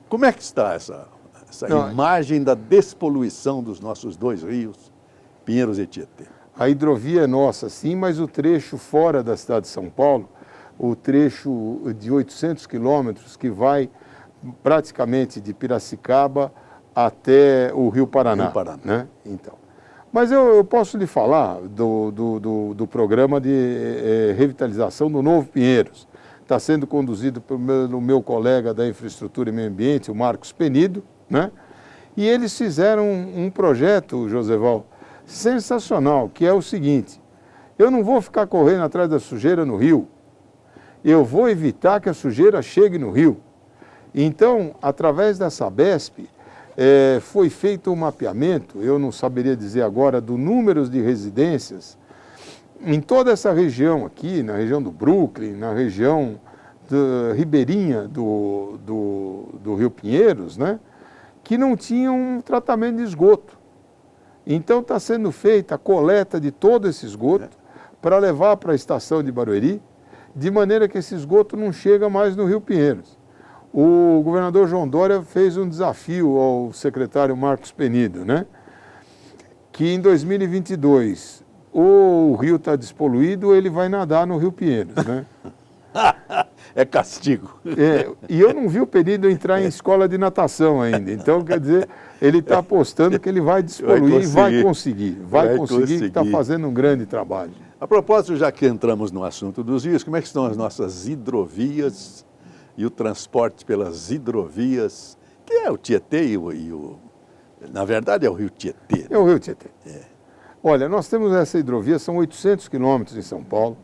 Como é que está essa imagem da despoluição dos nossos dois rios, Pinheiros e Tietê? A hidrovia é nossa, sim, mas o trecho fora da cidade de São Paulo, o trecho de 800 quilômetros que vai praticamente de Piracicaba até o Rio Paraná. Né? Então. Mas eu posso lhe falar do programa de revitalização do Novo Pinheiros. Está sendo conduzido pelo meu colega da Infraestrutura e Meio Ambiente, o Marcos Penido, né? E eles fizeram um projeto, Joseval, sensacional, que é o seguinte: eu não vou ficar correndo atrás da sujeira no rio, eu vou evitar que a sujeira chegue no rio. Então, através da Sabesp, foi feito um mapeamento, eu não saberia dizer agora, do número de residências em toda essa região aqui, na região do Brooklyn, na região ribeirinha do Rio Pinheiros, né, que não tinham tratamento de esgoto. Então está sendo feita a coleta de todo esse esgoto para levar para a estação de Barueri, de maneira que esse esgoto não chega mais no Rio Pinheiros. O governador João Dória fez um desafio ao secretário Marcos Penido, né, que em 2022 ou o rio está despoluído ou ele vai nadar no Rio Pinheiros, né? É castigo. E eu não vi o Penido entrar em escola de natação ainda. Então, quer dizer, ele está apostando que ele vai despoluir e vai conseguir. Vai conseguir, que está fazendo um grande trabalho. A propósito, já que entramos no assunto dos rios, como é que estão as nossas hidrovias e o transporte pelas hidrovias, que é o Tietê e o na verdade é o Rio Tietê. É o Rio Tietê. Olha, nós temos essa hidrovia, são 800 quilômetros em São Paulo.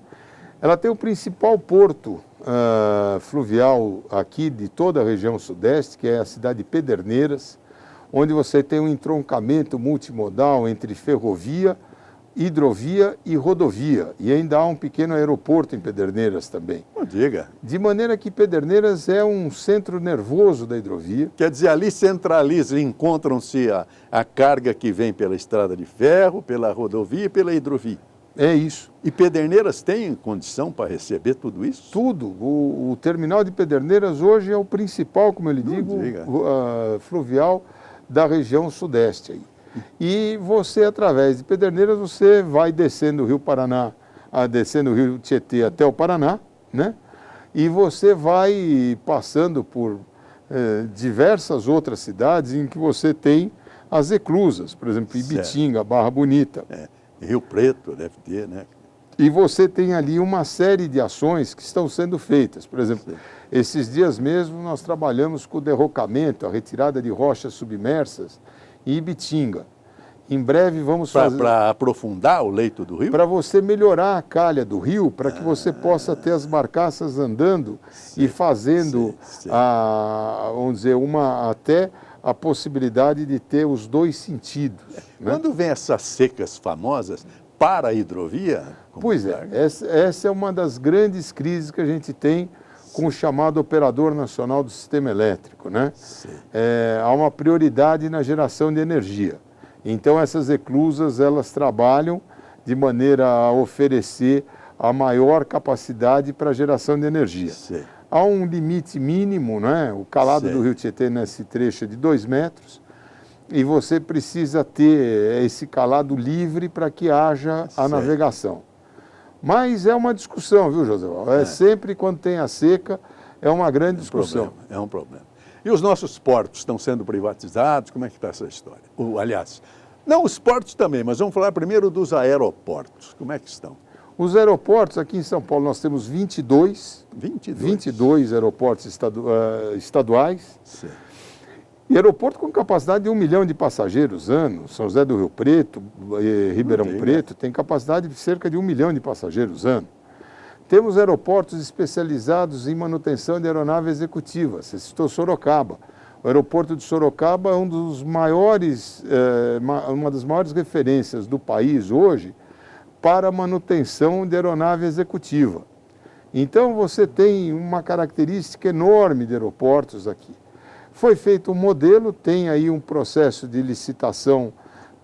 Ela tem o principal porto fluvial aqui de toda a região sudeste, que é a cidade de Pederneiras, onde você tem um entroncamento multimodal entre ferrovia, hidrovia e rodovia. E ainda há um pequeno aeroporto em Pederneiras também. Não diga. De maneira que Pederneiras é um centro nervoso da hidrovia. Quer dizer, ali centraliza, encontram-se a carga que vem pela estrada de ferro, pela rodovia e pela hidrovia. É isso. E Pederneiras tem condição para receber tudo isso? Tudo. O terminal de Pederneiras hoje é o principal, como eu lhe digo, fluvial da região sudeste. Aí. E você, através de Pederneiras, você vai descendo o Rio Paraná, descendo o Rio Tietê até o Paraná, né? E você vai passando por diversas outras cidades em que você tem as eclusas, por exemplo, Ibitinga, Barra Bonita. Rio Preto deve ter, né? E você tem ali uma série de ações que estão sendo feitas. Por exemplo, esses dias mesmo nós trabalhamos com o derrocamento, a retirada de rochas submersas em Ibitinga. Em breve vamos fazer... Para aprofundar o leito do rio? Para você melhorar a calha do rio, para que você possa ter as barcaças andando e fazendo, vamos dizer, até a possibilidade de ter os dois sentidos. Né? Quando vem essas secas famosas para a hidrovia... Pois é, essa é uma das grandes crises que a gente tem com o chamado Operador Nacional do Sistema Elétrico, né? Há uma prioridade na geração de energia. Então essas eclusas, elas trabalham de maneira a oferecer a maior capacidade para a geração de energia. Há um limite mínimo, né? O calado do Rio Tietê nesse trecho é de 2 metros, e você precisa ter esse calado livre para que haja a navegação. Mas é uma discussão, viu, José? Sempre quando tem a seca, é uma grande discussão. É um problema. E os nossos portos estão sendo privatizados? Como é que está essa história? Aliás, não os portos também, mas vamos falar primeiro dos aeroportos. Como é que estão? Os aeroportos, aqui em São Paulo, nós temos 22 aeroportos estaduais. E aeroporto com capacidade de 1 milhão de passageiros ano. São José do Rio Preto, Ribeirão Preto, tem capacidade de cerca de 1 milhão de passageiros ano. Temos aeroportos especializados em manutenção de aeronave executiva. Você citou Sorocaba. O aeroporto de Sorocaba é uma das maiores referências do país hoje para a manutenção de aeronave executiva. Então você tem uma característica enorme de aeroportos aqui. Foi feito um modelo, tem aí um processo de licitação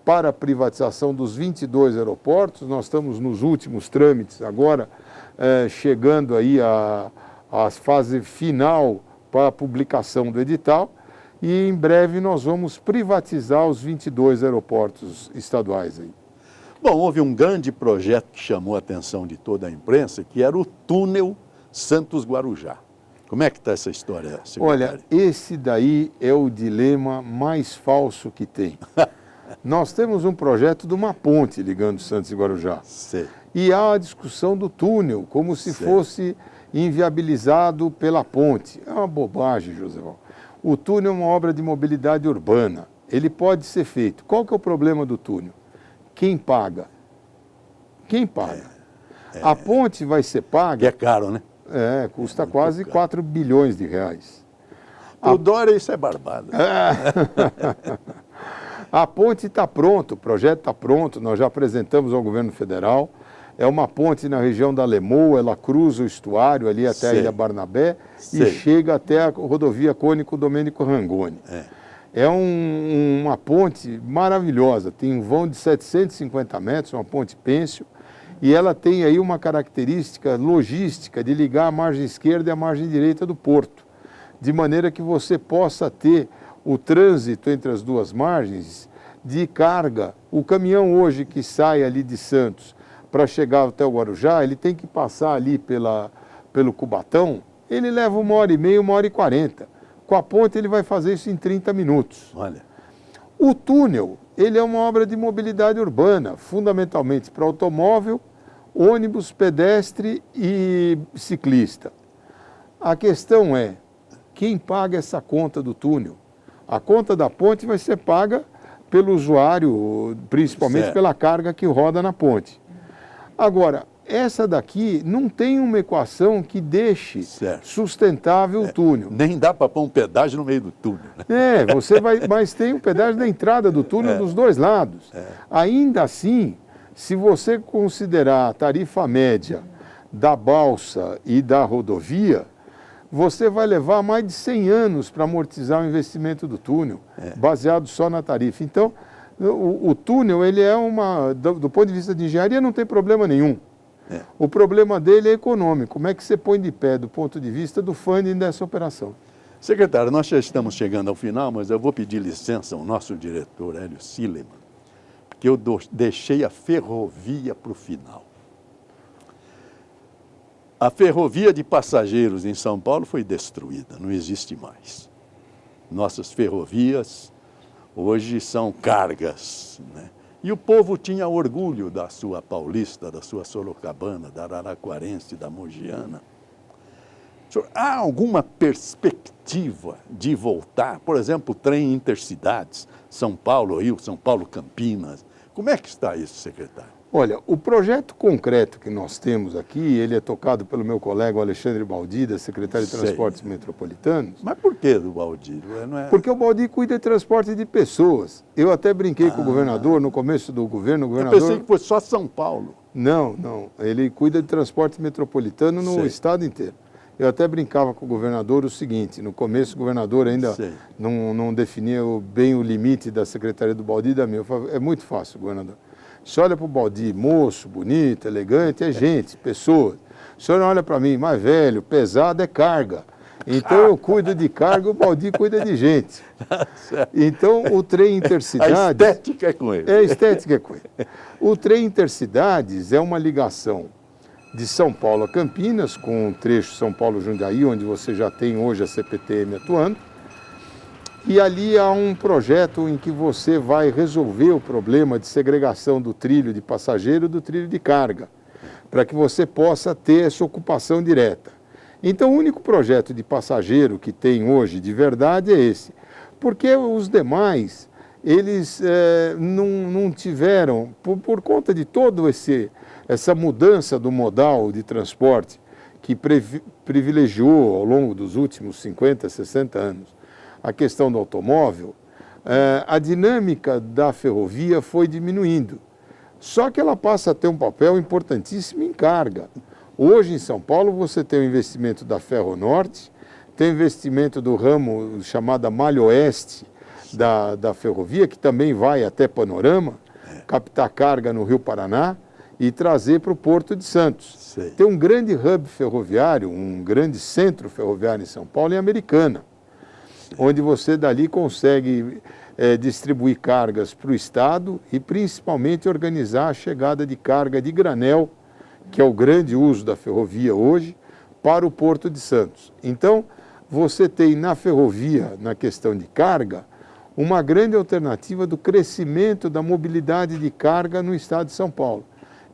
para a privatização dos 22 aeroportos. Nós estamos nos últimos trâmites agora, chegando aí à fase final para a publicação do edital. E em breve nós vamos privatizar os 22 aeroportos estaduais aí. Bom, houve um grande projeto que chamou a atenção de toda a imprensa, que era o túnel Santos-Guarujá. Como é que está essa história, secretário? Olha, esse daí é o dilema mais falso que tem. Nós temos um projeto de uma ponte ligando Santos e Guarujá. E há a discussão do túnel, como se fosse inviabilizado pela ponte. É uma bobagem, José. O túnel é uma obra de mobilidade urbana. Ele pode ser feito. Qual que é o problema do túnel? Quem paga? Quem paga? A ponte vai ser paga... Que é caro, né? Custa quase 4 bilhões de reais. O Dória, isso é barbado. A ponte está pronta, o projeto está pronto, nós já apresentamos ao governo federal. É uma ponte na região da Lemoa, ela cruza o estuário ali até a Sei. Ilha Barnabé e Sei. chega até a rodovia Cônico Domênico Rangoni. É uma ponte maravilhosa, tem um vão de 750 metros, uma ponte pênsil, e ela tem aí uma característica logística de ligar a margem esquerda e a margem direita do porto, de maneira que você possa ter o trânsito entre as duas margens de carga. O caminhão hoje que sai ali de Santos para chegar até o Guarujá, ele tem que passar ali pelo Cubatão, ele leva 1h30, 1h40. Com a ponte ele vai fazer isso em 30 minutos. Olha. O túnel, ele é uma obra de mobilidade urbana, fundamentalmente para automóvel, ônibus, pedestre e ciclista. A questão é, quem paga essa conta do túnel? A conta da ponte vai ser paga pelo usuário, principalmente Certo. pela carga que roda na ponte. Agora, essa daqui não tem uma equação que deixe Certo. sustentável o túnel. Nem dá para pôr um pedágio no meio do túnel, né? Você vai, mas tem um pedágio da entrada do túnel dos dois lados. Ainda assim, se você considerar a tarifa média da balsa e da rodovia, você vai levar mais de 100 anos para amortizar o investimento do túnel, baseado só na tarifa. Então, o túnel, ele é do ponto de vista de engenharia, não tem problema nenhum. O problema dele é econômico. Como é que você põe de pé do ponto de vista do funding dessa operação? Secretário, nós já estamos chegando ao final, mas eu vou pedir licença ao nosso diretor, Hélio Sileman, porque eu deixei a ferrovia para o final. A ferrovia de passageiros em São Paulo foi destruída, não existe mais. Nossas ferrovias hoje são cargas, né? E o povo tinha orgulho da sua paulista, da sua sorocabana, da araraquarense, da mogiana. Senhor, há alguma perspectiva de voltar, por exemplo, o trem intercidades, São Paulo-Rio, São Paulo-Campinas? Como é que está isso, secretário? Olha, o projeto concreto que nós temos aqui, ele é tocado pelo meu colega Alexandre Baldi, da Secretaria de Transportes Metropolitanos. Mas por que do Baldi? Não é... Porque o Baldi cuida de transporte de pessoas. Eu até brinquei com o governador, no começo do governo, o governador... Eu pensei que fosse só São Paulo. Não. Ele cuida de transporte metropolitano no estado inteiro. Eu até brincava com o governador o seguinte, no começo o governador ainda não definia bem o limite da Secretaria do Baldi e da minha. Eu falava, é muito fácil, governador. Você olha para o Baldi, moço, bonito, elegante, é gente, pessoa. O senhor olha para mim, mais velho, pesado, é carga. Então eu cuido de carga, o Baldi cuida de gente. Então o trem intercidades... A estética é com ele. A estética é com ele. O trem intercidades é uma ligação de São Paulo a Campinas, com o trecho São Paulo-Jundiaí, onde você já tem hoje a CPTM atuando. E ali há um projeto em que você vai resolver o problema de segregação do trilho de passageiro do trilho de carga, para que você possa ter essa ocupação direta. Então, o único projeto de passageiro que tem hoje de verdade é esse, porque os demais, eles não tiveram, por conta de toda essa mudança do modal de transporte que privilegiou ao longo dos últimos 50, 60 anos, a questão do automóvel, a dinâmica da ferrovia foi diminuindo. Só que ela passa a ter um papel importantíssimo em carga. Hoje, em São Paulo, você tem o investimento da Ferronorte, tem o investimento do ramo chamado Malha Oeste da ferrovia, que também vai até Panorama, captar carga no Rio Paraná e trazer para o Porto de Santos. Tem um grande hub ferroviário, um grande centro ferroviário em São Paulo, em Americana, onde você dali consegue distribuir cargas para o Estado e principalmente organizar a chegada de carga de granel, que é o grande uso da ferrovia hoje, para o Porto de Santos. Então, você tem na ferrovia, na questão de carga, uma grande alternativa do crescimento da mobilidade de carga no Estado de São Paulo.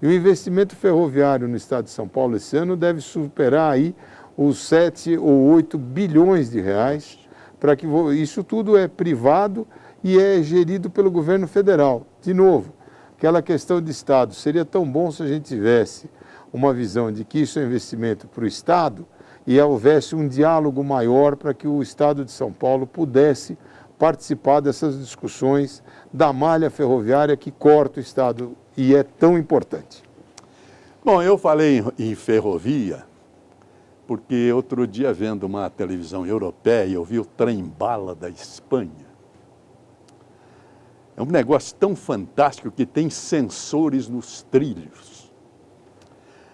E o investimento ferroviário no Estado de São Paulo esse ano deve superar aí os 7 ou 8 bilhões de reais, para que isso tudo é privado e é gerido pelo governo federal. De novo, aquela questão de Estado, seria tão bom se a gente tivesse uma visão de que isso é investimento para o Estado e houvesse um diálogo maior para que o Estado de São Paulo pudesse participar dessas discussões da malha ferroviária que corta o Estado e é tão importante. Bom, eu falei em ferrovia, porque outro dia, vendo uma televisão europeia, eu vi o trem-bala da Espanha. É um negócio tão fantástico que tem sensores nos trilhos.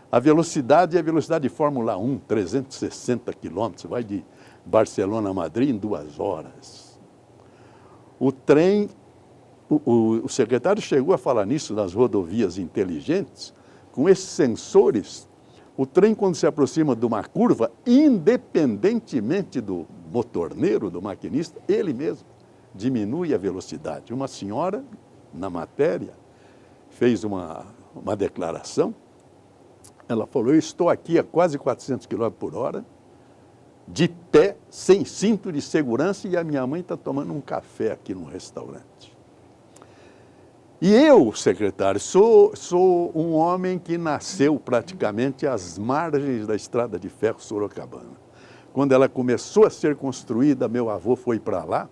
A velocidade é a velocidade de Fórmula 1, 360 quilômetros, vai de Barcelona a Madrid em 2 horas. O trem, o secretário chegou a falar nisso nas rodovias inteligentes, com esses sensores, o trem, quando se aproxima de uma curva, independentemente do motorneiro, do maquinista, ele mesmo diminui a velocidade. Uma senhora, na matéria, fez uma declaração. Ela falou, eu estou aqui a quase 400 km por hora, de pé, sem cinto de segurança, e a minha mãe está tomando um café aqui no restaurante. E eu, secretário, sou um homem que nasceu praticamente às margens da estrada de ferro Sorocabana. Quando ela começou a ser construída, meu avô foi para lá,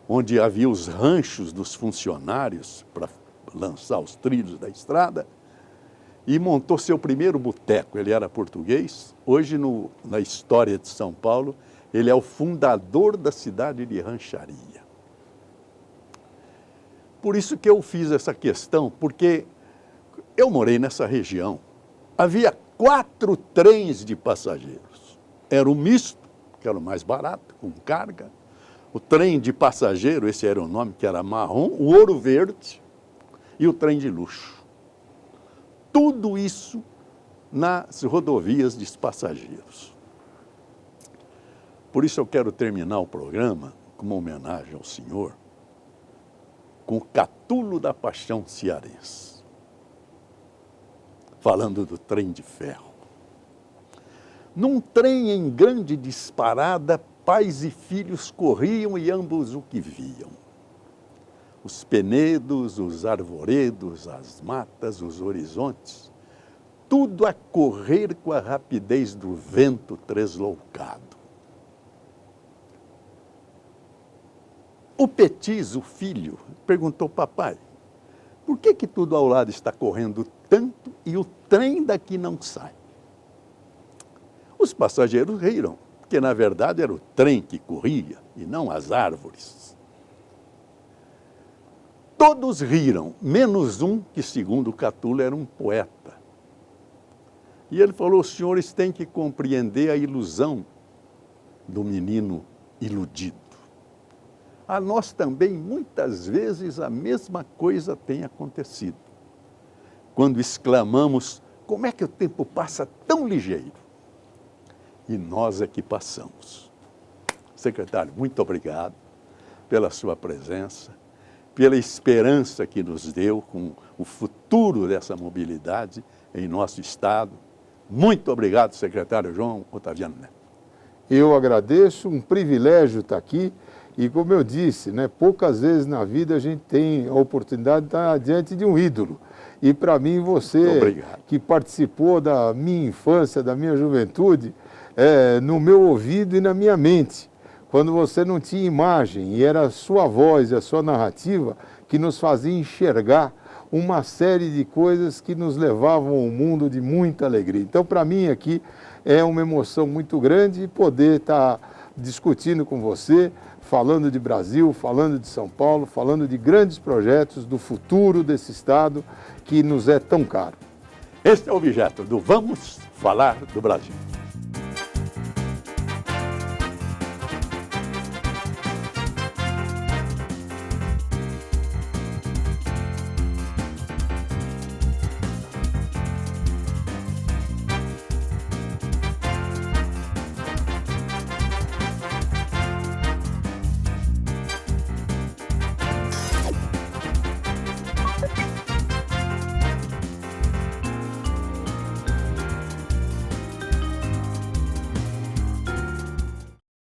onde havia os ranchos dos funcionários para lançar os trilhos da estrada, e montou seu primeiro boteco. Ele era português. Hoje, na história de São Paulo, ele é o fundador da cidade de Rancharia. Por isso que eu fiz essa questão, porque eu morei nessa região. Havia 4 trens de passageiros. Era o misto, que era o mais barato, com carga. O trem de passageiro, esse era o nome, que era marrom, o Ouro Verde e o trem de luxo. Tudo isso nas rodovias de passageiros. Por isso eu quero terminar o programa com uma homenagem ao senhor, com o Catulo da Paixão cearense, falando do trem de ferro. Num trem em grande disparada, pais e filhos corriam e ambos o que viam. Os penedos, os arvoredos, as matas, os horizontes, tudo a correr com a rapidez do vento tresloucado. O Petis, o filho, perguntou, papai, por que tudo ao lado está correndo tanto e o trem daqui não sai? Os passageiros riram, porque na verdade era o trem que corria e não as árvores. Todos riram, menos um que, segundo o Catulo, era um poeta. E ele falou, os senhores têm que compreender a ilusão do menino iludido. A nós também, muitas vezes, a mesma coisa tem acontecido. Quando exclamamos, como é que o tempo passa tão ligeiro? E nós é que passamos. Secretário, muito obrigado pela sua presença, pela esperança que nos deu com o futuro dessa mobilidade em nosso Estado. Muito obrigado, secretário João Otaviano Neto. Eu agradeço, um privilégio estar aqui. E como eu disse, né, poucas vezes na vida a gente tem a oportunidade de estar diante de um ídolo. E para mim, você que participou da minha infância, da minha juventude, no meu ouvido e na minha mente, quando você não tinha imagem e era a sua voz e a sua narrativa que nos fazia enxergar uma série de coisas que nos levavam ao mundo de muita alegria. Então, para mim aqui é uma emoção muito grande poder estar discutindo com você, falando de Brasil, falando de São Paulo, falando de grandes projetos do futuro desse Estado que nos é tão caro. Este é o objeto do Vamos Falar do Brasil.